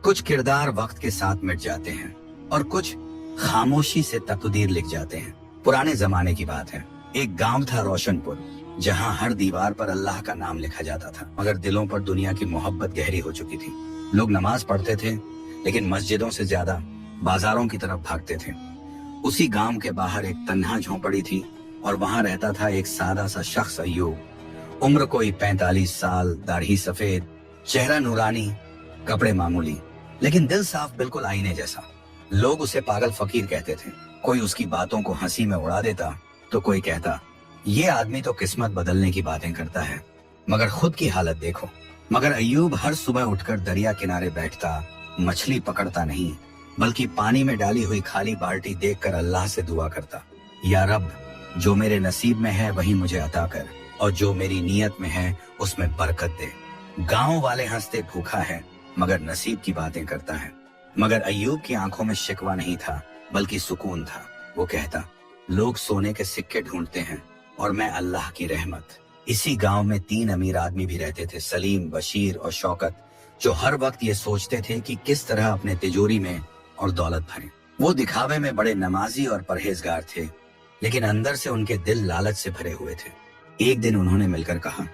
कुछ किरदार वक्त के साथ मिट जाते हैं और कुछ खामोशी से तकदीर लिख जाते हैं। पुराने जमाने की बात है। एक गांव था रोशनपुर, जहां हर दीवार पर अल्लाह का नाम लिखा जाता था, मगर दिलों पर दुनिया की मोहब्बत गहरी हो चुकी थी। लोग नमाज पढ़ते थे, लेकिन मस्जिदों से ज्यादा बाजारों की तरफ भागते थे। उसी गांव के बाहर एक तन्हा झोंपड़ी थी और वहां रहता था एक सादा सा शख्स, अय्यूब। उम्र कोई 45 साल, दाढ़ी सफेद, चेहरा नूरानी, कपड़े मामूली, लेकिन दिल साफ, बिल्कुल आईने जैसा। लोग उसे पागल फकीर कहते थे। कोई उसकी बातों को हंसी में उड़ा देता तो कोई कहता ये आदमी तो किस्मत बदलने की बातें करता है, मगर खुद की हालत देखो। मगर अय्यूब हर सुबह उठकर दरिया किनारे बैठता, मछली पकड़ता नहीं, बल्कि पानी में डाली हुई खाली बाल्टी देखकर अल्लाह से दुआ करता, या रब, जो मेरे नसीब में है वही मुझे अता कर, और जो मेरी नीयत में है उसमें बरकत दे। गांव वाले हंसते, भूखा है मगर नसीब की बातें करता है। मगर अय्यूब की आंखों में शिकवा नहीं था, बल्कि सुकून था। वो कहता, लोग सोने के सिक्के ढूंढते हैं और मैं अल्लाह की रहमत। इसी गांव में 3 अमीर आदमी भी रहते थे, सलीम, बशीर और शौकत, जो हर वक्त ये सोचते थे कि किस तरह अपने तिजोरी में और दौलत भरें। वो दिखावे में बड़े नमाजी और परहेजगार थे, लेकिन अंदर से उनके दिल लालच से भरे हुए थे। एक दिन उन्होंने मिलकर कहा,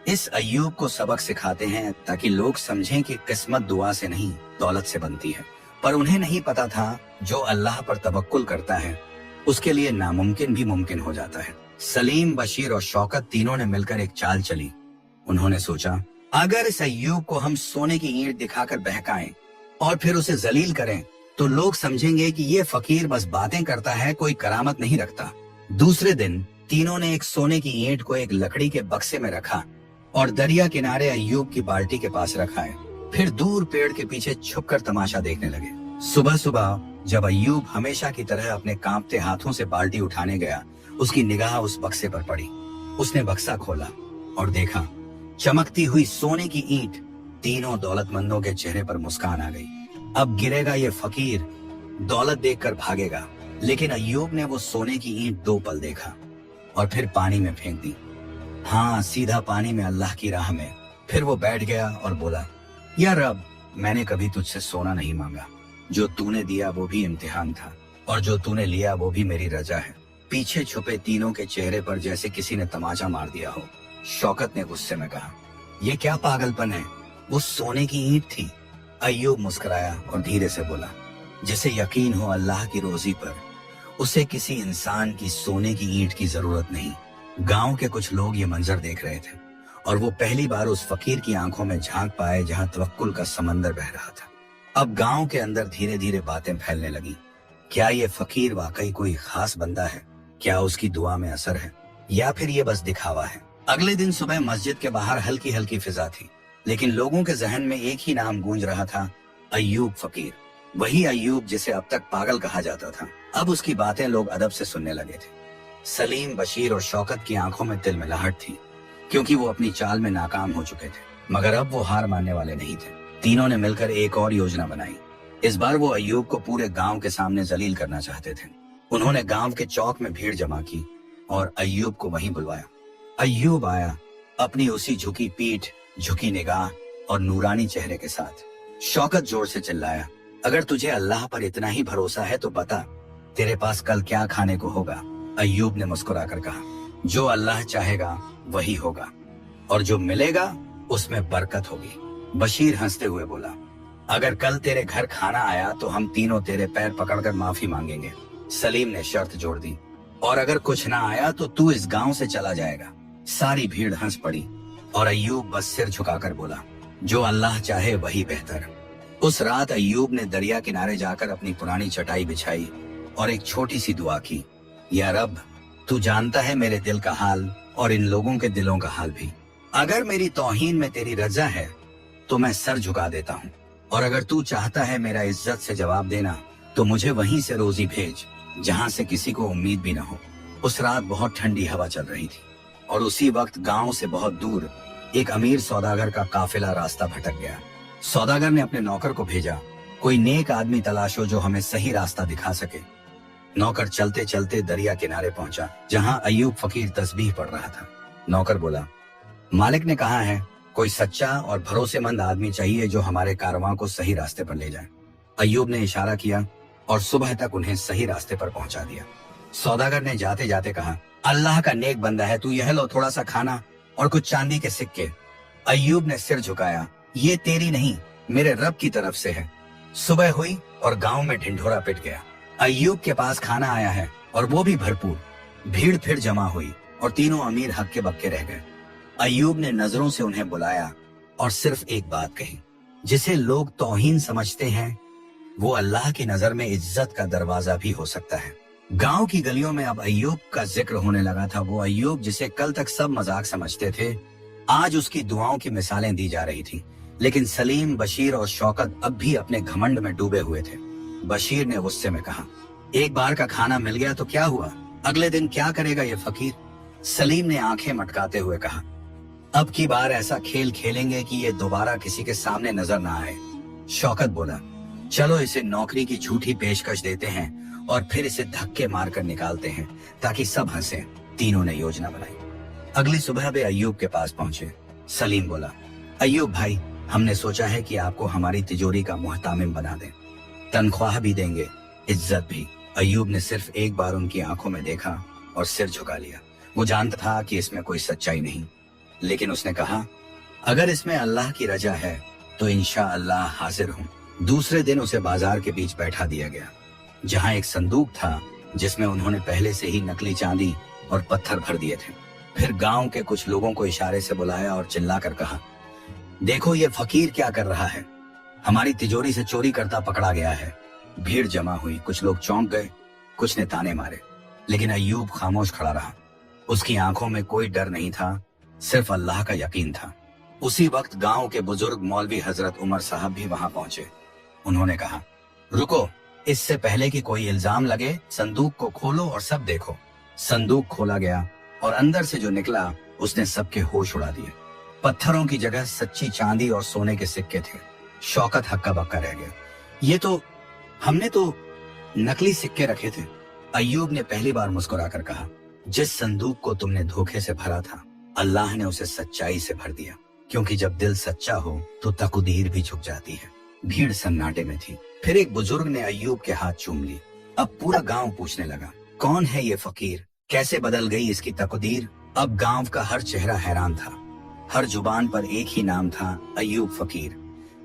इस अय्यूब को सबक सिखाते हैं ताकि लोग समझें कि किस्मत दुआ से नहीं, दौलत से बनती है। पर उन्हें नहीं पता था, जो अल्लाह पर तवक्कुल करता है उसके लिए नामुमकिन भी मुमकिन हो जाता है। सलीम, बशीर और शौकत तीनों ने मिलकर एक चाल चली। उन्होंने सोचा, अगर इस अय्यूब को हम सोने की ईंट दिखाकर बहकाएं और फिर उसे जलील करें तो लोग समझेंगे कि ये फकीर बस बातें करता है, कोई करामत नहीं रखता। दूसरे दिन तीनों ने एक सोने की ईंट को एक लकड़ी के बक्से में रखा और दरिया किनारे अय्यूब की बाल्टी के पास रखा है। फिर दूर पेड़ के पीछे छुपकर तमाशा देखने लगे। सुबह सुबह जब अय्यूब हमेशा की तरह अपने कांपते हाथों से बाल्टी उठाने गया, उसकी निगाह उस बक्से पर पड़ी। उसने बक्सा खोला और देखा, चमकती हुई सोने की ईंट। तीनों दौलतमंदों के चेहरे पर मुस्कान आ गई। अब गिरेगा ये फकीर, दौलत देखकर भागेगा। लेकिन अय्यूब ने वो सोने की ईंट 2 पल देखा और फिर पानी में फेंक दी। हाँ, सीधा पानी में, अल्लाह की राह में। फिर वो बैठ गया और बोला, या रब, मैंने कभी तुझसे सोना नहीं मांगा। जो तूने दिया वो भी इम्तिहान था, और जो तूने लिया वो भी मेरी रजा है। पीछे छुपे तीनों के चेहरे पर जैसे किसी ने तमाचा मार दिया हो। शौकत ने गुस्से में कहा, ये क्या पागलपन है, वो सोने की ईंट थी। अय्यूब मुस्कुराया और धीरे से बोला, जिसे यकीन हो अल्लाह की रोजी पर, उसे किसी इंसान की सोने की ईंट की जरूरत नहीं। गांव के कुछ लोग ये मंजर देख रहे थे और वो पहली बार उस फकीर की आंखों में झांक पाए जहां तवक्कुल का समंदर बह रहा था। अब गांव के अंदर धीरे धीरे बातें फैलने लगी। क्या ये फकीर वाकई कोई खास बंदा है? क्या उसकी दुआ में असर है, या फिर ये बस दिखावा है? अगले दिन सुबह मस्जिद के बाहर हल्की हल्की फिजा थी, लेकिन लोगों के जहन में एक ही नाम गूंज रहा था, अय्यूब फकीर। वही अय्यूब जिसे अब तक पागल कहा जाता था। अब उसकी बातें लोग अदब से सुनने लगे थे। सलीम, बशीर और शौकत की आंखों में तिलमिलाहट थी, क्योंकि वो अपनी चाल में नाकाम हो चुके थे। मगर अब वो हार मानने वाले नहीं थे। तीनों ने मिलकर एक और योजना बनाई। इस बार वो अय्यूब को पूरे गांव के सामने जलील करना चाहते थे। उन्होंने गांव के चौक में भीड़ जमा की और अय्यूब को वहीं बुलवाया। अय्यूब आया, अपनी उसी झुकी पीठ, झुकी निगाह और नूरानी चेहरे के साथ। शौकत जोर से चिल्लाया, अगर तुझे अल्लाह पर इतना ही भरोसा है तो बता, तेरे पास कल क्या खाने को होगा? अय्यूब ने मुस्कुराकर कहा, जो अल्लाह चाहेगा वही होगा, और जो मिलेगा उसमें बरकत होगी। बशीर हंसते हुए बोला, अगर कल तेरे घर खाना आया तो हम तीनों तेरे पैर पकड़कर माफी मांगेंगे। सलीम ने शर्त जोड़ दी, और अगर कुछ ना आया तो तू इस गांव से चला जाएगा। सारी भीड़ हंस पड़ी और अय्यूब बस सिर झुकाकर बोला, जो अल्लाह चाहे वही बेहतर। उस रात अय्यूब ने दरिया किनारे जाकर अपनी पुरानी चटाई बिछाई और एक छोटी सी दुआ की, या रब, तू जानता है मेरे दिल का हाल और इन लोगों के दिलों का हाल भी। अगर मेरी तौहीन में तेरी रजा है तो मैं सर झुका देता हूँ, और अगर तू चाहता है मेरा इज्जत से जवाब देना तो मुझे वहीं से रोजी भेज जहाँ से किसी को उम्मीद भी न हो। उस रात बहुत ठंडी हवा चल रही थी और उसी वक्त गांव से बहुत दूर एक अमीर सौदागर का काफिला रास्ता भटक गया। सौदागर ने अपने नौकर को भेजा, कोई नेक आदमी तलाशो जो हमें सही रास्ता दिखा सके। नौकर चलते चलते दरिया किनारे पहुंचा, जहां अय्यूब फकीर तस्बीह पढ़ रहा था। नौकर बोला, मालिक ने कहा है कोई सच्चा और भरोसेमंद आदमी चाहिए जो हमारे कारवां को सही रास्ते पर ले जाए। अय्यूब ने इशारा किया और सुबह तक उन्हें सही रास्ते पर पहुंचा दिया। सौदागर ने जाते जाते कहा, अल्लाह का नेक बंदा है तू, यह लो थोड़ा सा खाना और कुछ चांदी के सिक्के। अय्यूब ने सिर झुकाया, ये तेरी नहीं मेरे रब की तरफ से है। सुबह हुई और गांव में ढिंढोरा पिट गया। अय्यूब के पास खाना आया है और वो भी भरपूर। भीड़ फिर जमा हुई और तीनों अमीर हक्के बक्के रह गए। अय्यूब ने नजरों से उन्हें बुलाया और सिर्फ एक बात कही, जिसे लोग तौहीन समझते हैं वो अल्लाह की नजर में इज्जत का दरवाजा भी हो सकता है। गांव की गलियों में अब अय्यूब का जिक्र होने लगा था। वो अय्यूब जिसे कल तक सब मजाक समझते थे, आज उसकी दुआओं की मिसालें दी जा रही थी। लेकिन सलीम, बशीर और शौकत अब भी अपने घमंड में डूबे हुए थे। बशीर ने गुस्से में कहा, एक बार का खाना मिल गया तो क्या हुआ, अगले दिन क्या करेगा ये फकीर। सलीम ने आंखें मटकाते हुए कहा, अब की बार ऐसा खेल खेलेंगे कि ये दोबारा किसी के सामने नजर ना आए। शौकत बोला, चलो इसे नौकरी की झूठी पेशकश देते हैं और फिर इसे धक्के मारकर निकालते हैं ताकि सब हंसे। तीनों ने योजना बनाई। अगली सुबह वे अय्यूब के पास पहुंचे। सलीम बोला, अय्यूब भाई, हमने सोचा है कि आपको हमारी तिजोरी का मुहतामिम बना दें, तनख्वाह भी देंगे, इज्जत भी। अय्यूब ने सिर्फ एक बार उनकी आंखों में देखा और सिर झुका लिया। वो जानता था कि इसमें कोई सच्चाई नहीं, लेकिन उसने कहा, अगर इसमें अल्लाह की रजा है तो इंशाअल्लाह हाजिर हूँ। दूसरे दिन उसे बाजार के बीच बैठा दिया गया, जहाँ एक संदूक था जिसमें उन्होंने पहले से ही नकली चांदी और पत्थर भर दिए थे। फिर गांव के कुछ लोगों को इशारे से बुलाया और चिल्लाकर कहा, देखो ये फकीर क्या कर रहा है, हमारी तिजोरी से चोरी करता पकड़ा गया है। भीड़ जमा हुई, कुछ लोग चौंक गए, कुछ ने ताने मारे, लेकिन अय्यूब खामोश खड़ा रहा। उसकी आंखों में कोई डर नहीं था, सिर्फ अल्लाह का यकीन था। उसी वक्त गांव के बुजुर्ग मौलवी हजरत उमर साहब भी वहां पहुंचे। उन्होंने कहा, रुको, इससे पहले कि कोई इल्जाम लगे संदूक को खोलो और सब देखो। संदूक खोला गया और अंदर से जो निकला उसने सबके होश उड़ा दिए। पत्थरों की जगह सच्ची चांदी और सोने के सिक्के थे। शौकत हक्का बक्का रह गया, ये तो हमने तो नकली सिक्के रखे थे। अय्यूब ने पहली बार मुस्कुराकर कहा, जिस संदूक को तुमने धोखे से भरा था अल्लाह ने उसे सच्चाई से भर दिया, क्योंकि जब दिल सच्चा हो तो तकदीर भी झुक जाती है। भीड़ सन्नाटे में थी। फिर एक बुजुर्ग ने अय्यूब के हाथ चूम ली। अब पूरा गांव पूछने लगा, कौन है ये फकीर, कैसे बदल गई इसकी तकदीर। अब गांव का हर चेहरा हैरान था, हर जुबान पर एक ही नाम था, अय्यूब फकीर।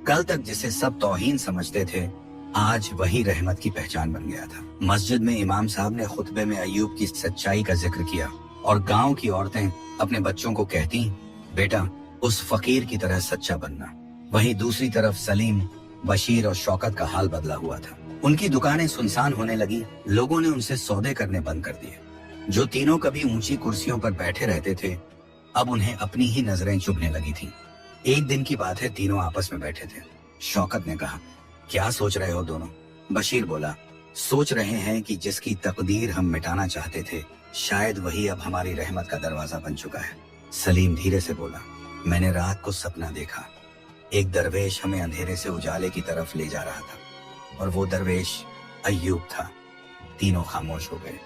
कल तक जिसे सब तौहीन समझते थे, आज वही रहमत की पहचान बन गया था। मस्जिद में इमाम साहब ने खुतबे में अय्यूब की सच्चाई का जिक्र किया और गांव की औरतें अपने बच्चों को कहती, बेटा उस फकीर की तरह सच्चा बनना। वहीं दूसरी तरफ सलीम, बशीर और शौकत का हाल बदला हुआ था। उनकी दुकानें सुनसान होने लगी, लोगों ने उनसे सौदे करने बंद कर दिए। जो तीनों कभी ऊंची कुर्सियों पर बैठे रहते थे, अब उन्हें अपनी ही नजरें चुभने लगी थी। एक दिन की बात है, तीनों आपस में बैठे थे। शौकत ने कहा, क्या सोच रहे हो दोनों? बशीर बोला, सोच रहे हैं कि जिसकी तकदीर हम मिटाना चाहते थे, शायद वही अब हमारी रहमत का दरवाजा बन चुका है। सलीम धीरे से बोला, मैंने रात को सपना देखा, एक दरवेश हमें अंधेरे से उजाले की तरफ ले जा रहा था और वो दरवेश अय्यूब था। तीनों खामोश हो गए।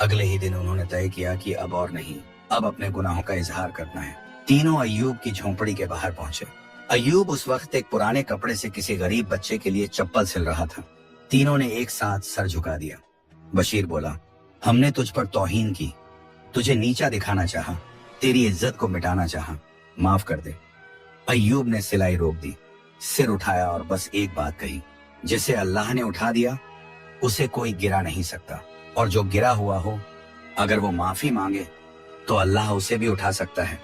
अगले ही दिन उन्होंने तय किया कि अब और नहीं, अब अपने गुनाहों का इजहार करना है। तीनों अय्यूब की झोंपड़ी के बाहर पहुंचे। अय्यूब उस वक्त एक पुराने कपड़े से किसी गरीब बच्चे के लिए चप्पल सिल रहा था। तीनों ने एक साथ सर झुका दिया। बशीर बोला, हमने तुझ पर तौहीन की, तुझे नीचा दिखाना चाहा, तेरी इज्जत को मिटाना चाहा, माफ कर दे। अय्यूब ने सिलाई रोक दी, सिर उठाया और बस एक बात कही, जिसे अल्लाह ने उठा दिया उसे कोई गिरा नहीं सकता, और जो गिरा हुआ हो अगर वो माफी मांगे तो अल्लाह उसे भी उठा सकता है।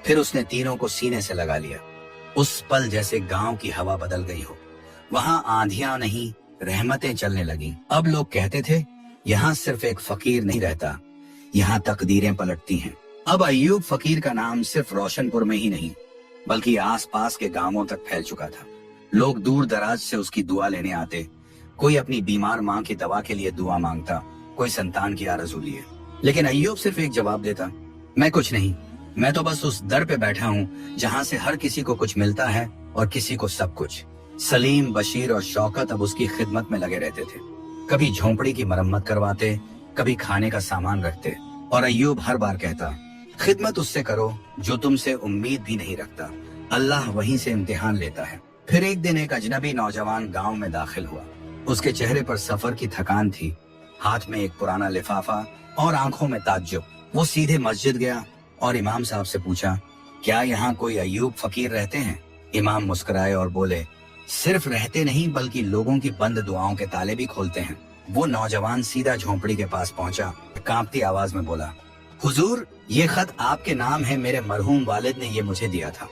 फिर उसने तीनों को सीने से लगा लिया। उस पल जैसे गांव की हवा बदल गई हो। वहां आंधियां नहीं, रहमतें चलने लगी। अब लोग कहते थे, यहाँ सिर्फ एक फकीर नहीं रहता, यहाँ तकदीरें पलटती हैं। अब अय्यूब फकीर का नाम सिर्फ रोशनपुर में ही नहीं, बल्कि आसपास के गांवों तक फैल चुका था। लोग दूर दराज से उसकी दुआ लेने आते। कोई अपनी बीमार माँ की दवा के लिए दुआ मांगता, कोई संतान की आरज़ू लिए। लेकिन अय्यूब सिर्फ एक जवाब देता, मैं कुछ नहीं, मैं तो बस उस दर पे बैठा हूँ जहाँ से हर किसी को कुछ मिलता है और किसी को सब कुछ। सलीम, बशीर और शौकत अब उसकी खिदमत में लगे रहते थे। कभी झोंपड़ी की मरम्मत करवाते, कभी खाने का सामान रखते, और अय्यूब हर बार कहता, खिदमत उससे करो जो तुमसे उम्मीद भी नहीं रखता, अल्लाह वहीं से इम्तिहान लेता है। फिर एक दिन एक अजनबी नौजवान गांव में दाखिल हुआ। उसके चेहरे पर सफर की थकान थी, हाथ में एक पुराना लिफाफा और आंखों में ताज्जुब। वो सीधे मस्जिद गया और इमाम साहब से पूछा, क्या यहाँ कोई अय्यूब फकीर रहते हैं? इमाम मुस्कुराए और बोले, सिर्फ रहते नहीं बल्कि लोगों की बंद दुआओं के ताले भी खोलते हैं। वो नौजवान सीधा झोंपड़ी के पास पहुंचा, कांपती आवाज में बोला, हुजूर, ये खत आपके नाम है। मेरे मरहूम वालिद ने ये मुझे दिया था।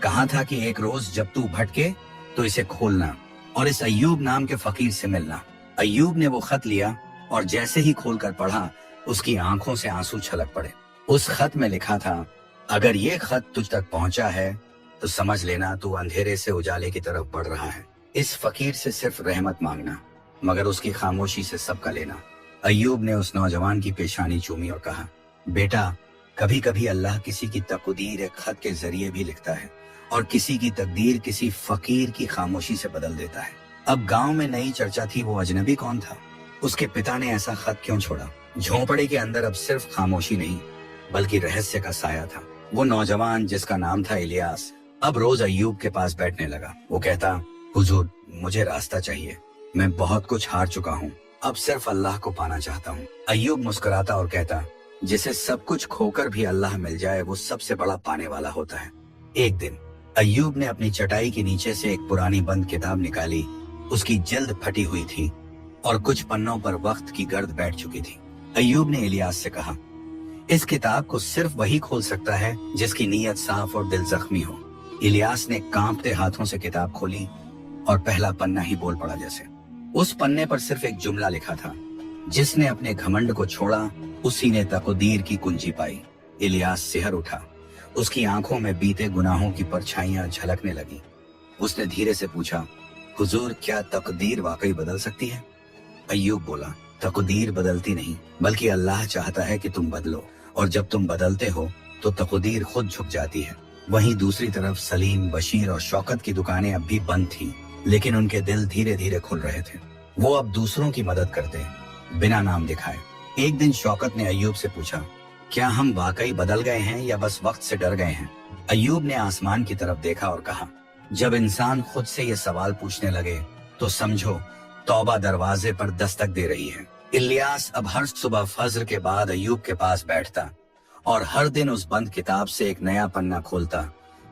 कहा था कि एक रोज जब तू भटके तो इसे खोलना और इस अय्यूब नाम के फकीर से मिलना। अय्यूब ने वो खत लिया और जैसे ही खोलकर पढ़ा, उसकी आंखों से आंसू छलक पड़े। उस खत में लिखा था, अगर ये खत तुझ तक पहुंचा है तो समझ लेना तू अंधेरे से उजाले की तरफ बढ़ रहा है। इस फकीर से सिर्फ रहमत मांगना, मगर उसकी खामोशी से सबका लेना। अय्यूब ने उस नौजवान की पेशानी चूमी और कहा, बेटा, कभी कभी अल्लाह किसी की तकदीर एक खत के जरिए भी लिखता है और किसी की तकदीर किसी फकीर की खामोशी से बदल देता है। अब गांव में नई चर्चा थी, वो अजनबी कौन था? उसके पिता ने ऐसा खत क्यों छोड़ा? झोंपड़े के अंदर अब सिर्फ खामोशी नहीं बल्कि रहस्य का साया था। वो नौजवान जिसका नाम था इलियास अब रोज अय्यूब के पास बैठने लगा। वो कहता, हुजूर, मुझे रास्ता चाहिए। मैं बहुत कुछ हार चुका हूँ, अब सिर्फ अल्लाह को पाना चाहता हूँ। अय्यूब मुस्कुराता और कहता, जिसे सब कुछ खोकर भी अल्लाह मिल जाए वो सबसे बड़ा पाने वाला होता है। एक दिन अय्यूब ने अपनी चटाई के नीचे से एक पुरानी बंद किताब निकाली। उसकी जल्द फटी हुई थी और कुछ पन्नों पर वक्त की गर्द बैठ चुकी थी। अय्यूब ने इलियास से कहा, इस किताब को सिर्फ वही खोल सकता है जिसकी नीयत साफ और दिल जख्मी हो। इलियास ने कांपते हाथों से किताब खोली और पहला पन्ना ही बोल पड़ा जैसे। उस पन्ने पर सिर्फ एक जुमला लिखा था, जिसने अपने घमंड को छोड़ा उसी ने तकदीर की कुंजी पाई। इलियास सिहर उठा, उसकी आंखों में बीते गुनाहों की परछाइयां झलकने लगी। उसने धीरे से पूछा, हुजूर, क्या तकदीर वाकई बदल सकती है? अय्यूब बोला, तकदीर बदलती नहीं बल्कि अल्लाह चाहता है कि तुम बदलो, और जब तुम बदलते हो तो तकदीर खुद झुक जाती है। वहीं दूसरी तरफ सलीम, बशीर और शौकत की दुकानें अब भी बंद थीं, लेकिन उनके दिल धीरे धीरे खुल रहे थे। वो अब दूसरों की मदद करते बिना नाम दिखाए। एक दिन शौकत ने अय्यूब से पूछा, क्या हम वाकई बदल गए हैं या बस वक्त से डर गए हैं? अय्यूब ने आसमान की तरफ देखा और कहा, जब इंसान खुद से ये सवाल पूछने लगे तो समझो तौबा दरवाजे पर दस्तक दे रही है। इलियास अब हर सुबह फज्र के बाद अय्यूब के पास बैठता और हर दिन उस बंद किताब से एक नया पन्ना खोलता,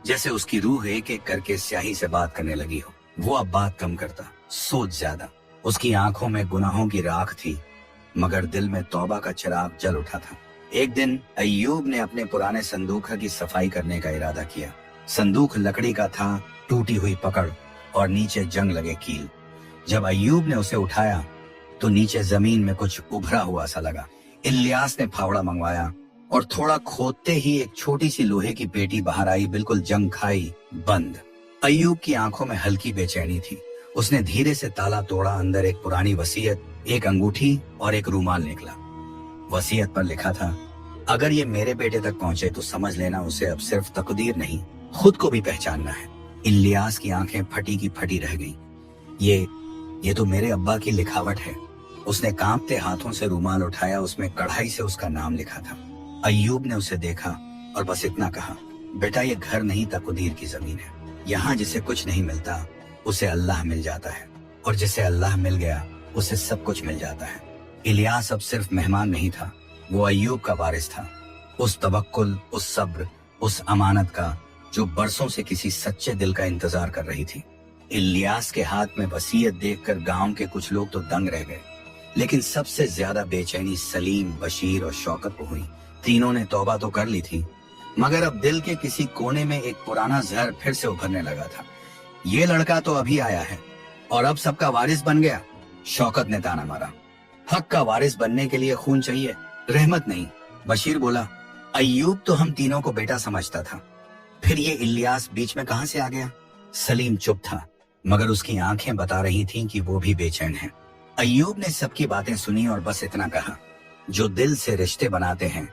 जैसे उसकी रूह एक एक करके स्याही से बात करने लगी हो। वो अब बात कम करता, सोच ज्यादा। उसकी आंखों में गुनाहों की राख थी, मगर दिल में तौबा का चिराग जल उठा था। एक दिन अय्यूब ने अपने पुराने संदूक की सफाई करने का इरादा किया। संदूक लकड़ी का था, टूटी हुई पकड़ और नीचे जंग लगे कील। जब अय्यूब ने उसे उठाया तो नीचे जमीन में कुछ उभरा हुआ सा लगा। इलियास ने फावड़ा मंगवाया और थोड़ा खोदते ही एक छोटी सी लोहे की पेटी बाहर आई, बिल्कुल जंग खाई, बंद। अय्यूब की आंखों में हल्की बेचैनी थी। उसने धीरे से ताला तोड़ा। अंदर एक पुरानी वसीयत, एक अंगूठी और एक रूमाल निकला। वसीयत पर लिखा था, अगर ये मेरे बेटे तक पहुंचे तो समझ लेना उसे अब सिर्फ तकदीर नहीं, खुद को भी पहचानना है। इलियास की आंखें फटी की फटी रह गईं। ये तो मेरे अब्बा की लिखावट है। उसने कांपते हाथों से रूमाल उठाया, उसमें कढ़ाई से उसका नाम लिखा था। अय्यूब ने उसे देखा और बस इतना कहा, बेटा, ये घर नहीं तकदीर की जमीन है। यहाँ जिसे कुछ नहीं मिलता उसे अल्लाह मिल जाता है, और जिसे अल्लाह मिल गया उसे सब कुछ मिल जाता है। इलियास अब सिर्फ मेहमान नहीं था, वो अय्यूब का वारिस था। उस तवक्कुल, उस सब्र, उस अमानत का जो बरसों से किसी सच्चे दिल का इंतजार कर रही थी। इलियास के हाथ में वसीयत देखकर गांव के कुछ लोग तो दंग रह गए, लेकिन सबसे ज्यादा बेचैनी सलीम, बशीर और शौकत को हुई। तीनों ने तौबा तो कर ली थी, मगर अब दिल के किसी कोने में एक पुराना जहर फिर से उभरने लगा था। ये लड़का तो अभी आया है और अब सबका वारिस बन गया। शौकत ने ताना मारा, हक का वारिस बनने के लिए खून चाहिए, रहमत नहीं। बशीर बोला, अय्यूब तो हम तीनों को बेटा समझता था, फिर ये इलियास बीच में कहां से आ गया? सलीम चुप था, मगर उसकी आंखें बता रही थीं कि वो भी बेचैन है। अय्यूब ने सबकी बातें सुनी और बस इतना कहा, जो दिल से रिश्ते बनाते हैं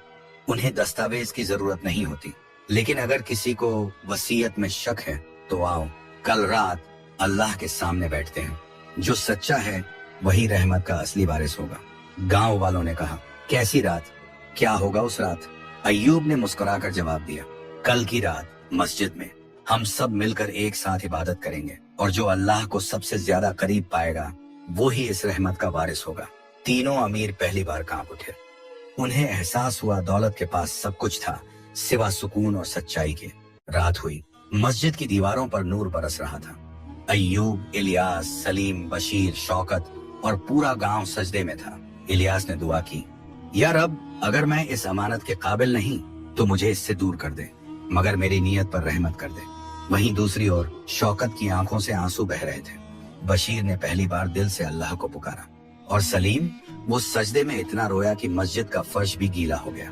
उन्हें दस्तावेज की जरूरत नहीं होती, लेकिन अगर किसी को वसीयत में शक है तो आओ, कल रात अल्लाह के सामने बैठते हैं। जो सच्चा है वही रहमत का असली वारिस होगा। गांव वालों ने कहा, कैसी रात? क्या होगा उस रात? अय्यूब ने मुस्कुराकर जवाब दिया, कल की रात मस्जिद में। हम सब मिलकर एक साथ इबादत करेंगे और जो अल्लाह को सबसे ज्यादा करीब पाएगा वो ही इस रहमत का वारिस होगा। तीनों अमीर पहली बार कांप उठे। उन्हें एहसास हुआ दौलत के पास सब कुछ था सिवा सुकून और सच्चाई के। रात हुई, मस्जिद की दीवारों पर नूर बरस रहा था। अय्यूब, इलियास, सलीम, बशीर, शौकत और पूरा गांव सजदे में था। इलियास ने दुआ की, या रब, अगर मैं इस अमानत के काबिल नहीं तो मुझे इससे दूर कर दे, मगर मेरी नीयत पर रहमत कर दे। वहीं दूसरी ओर शौकत की आंखों से आंसू बह रहे थे। बशीर ने पहली बार दिल से अल्लाह को पुकारा और सलीम, वो सजदे में इतना रोया कि मस्जिद का फर्श भी गीला हो गया।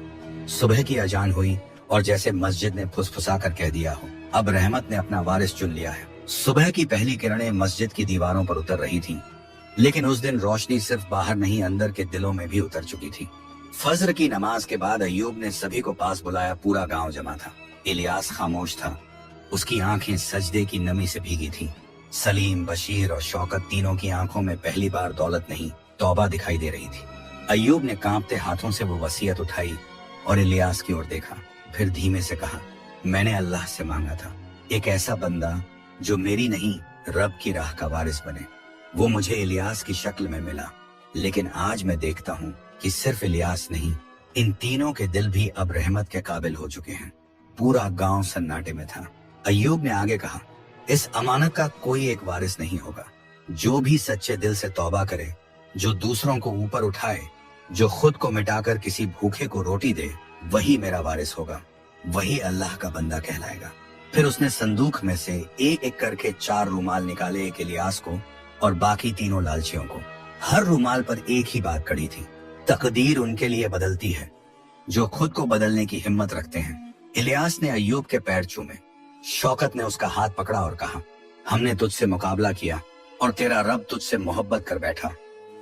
सुबह की अजान हुई और जैसे मस्जिद ने फुसफुसा कर कह दिया हो, अब रहमत ने अपना वारिस चुन लिया है। सुबह की पहली किरणें मस्जिद की दीवारों पर उतर रही थीं, लेकिन उस दिन रोशनी सिर्फ बाहर नहीं अंदर के दिलों में भी उतर चुकी थी। फजर की नमाज के बाद अय्यूब ने सभी को पास बुलाया। पूरा गांव जमा था। इलियास खामोश था, उसकी आंखें सजदे की नमी से भीगी थीं। सलीम, बशीर और शौकत तीनों की आंखों में पहली बार दौलत नहीं तौबा दिखाई दे रही थी। अय्यूब ने कांपते हाथों से वो वसीयत उठाई और इलियास की ओर देखा, फिर धीमे से कहा, मैंने अल्लाह से मांगा था एक ऐसा बंदा जो मेरी नहीं रब की राह का वारिस बने। वो मुझे इलियास की शक्ल में मिला, लेकिन आज मैं देखता हूँ कि सिर्फ इलियास नहीं, इन तीनों के दिल भी अब रहमत के काबिल हो चुके हैं। पूरा गांव सन्नाटे में था। अय्यूब ने आगे कहा, इस अमानत का कोई एक वारिस नहीं होगा। जो भी सच्चे दिल से तौबा करे, जो दूसरों को ऊपर उठाए, जो खुद को मिटाकर किसी भूखे को रोटी दे, वही मेरा वारिस होगा, वही अल्लाह का बंदा कहलाएगा। फिर उसने संदूक में से एक एक करके 4 रूमाल निकाले, एक इलियास को और बाकी तीनों लालचियों को। हर रूमाल पर एक ही बात कड़ी थी, तकदीर उनके लिए बदलती है जो खुद को बदलने की हिम्मत रखते हैं। इलियास ने अय्यूब के पैर चूमे। शौकत ने उसका हाथ पकड़ा और कहा, हमने तुझसे मुकाबला किया और तेरा रब तुझसे मोहब्बत कर बैठा।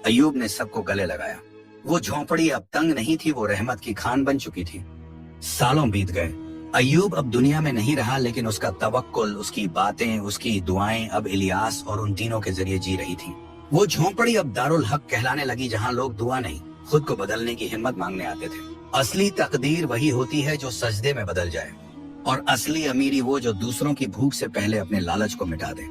अय्यूब ने सबको गले लगाया। वो झोंपड़ी अब तंग नहीं थी, वो रहमत की खान बन चुकी थी। सालों बीत गए। अय्यूब अब दुनिया में नहीं रहा, लेकिन उसका तवक्कुल, उसकी बातें, उसकी दुआएं अब इलियास और उन तीनों के जरिए जी रही थी। वो झोंपड़ी अब दारुल हक कहलाने लगी, जहाँ लोग दुआ नहीं, खुद को बदलने की हिम्मत मांगने आते थे। असली तकदीर वही होती है जो सजदे में बदल जाए, और असली अमीरी वो जो दूसरों की भूख से पहले अपने लालच को मिटा दे।